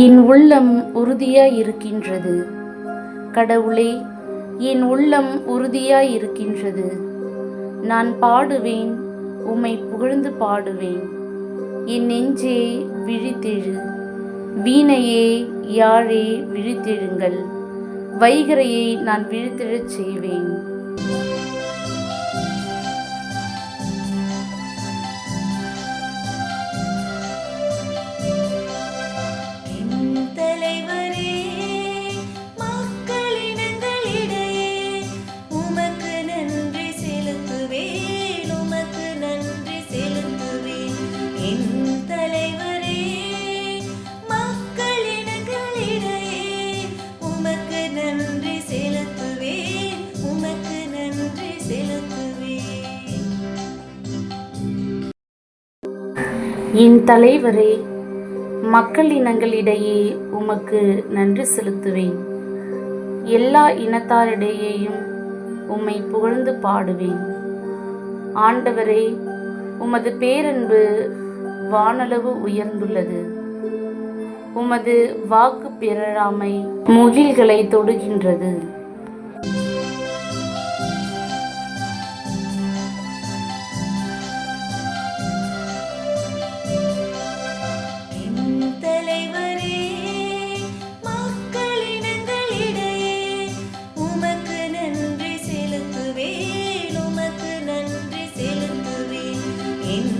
என் உள்ளம் உறுதியாயிருக்கின்றது. கடவுளே, என் உள்ளம் உறுதியாயிருக்கின்றது. நான் பாடுவேன், உம்மை புகழ்ந்து பாடுவேன். என் நெஞ்சே விழித்தெழு, வீணையே யாழே விழித்தெழுங்கள். வைகரையை நான் விழித்தெழச் செய்வேன். என் தலைவரே, மக்கள் இனங்களிடையே உமக்கு நன்றி செலுத்துவேன். எல்லா இனத்தாரிடையேயும் உம்மை புகழ்ந்து பாடுவேன். ஆண்டவரே, உமது பேரன்பு வானளவு உயர்ந்துள்ளது. உமது வாக்கு பிறழாமை முகில்களை தொடுகின்றது. என்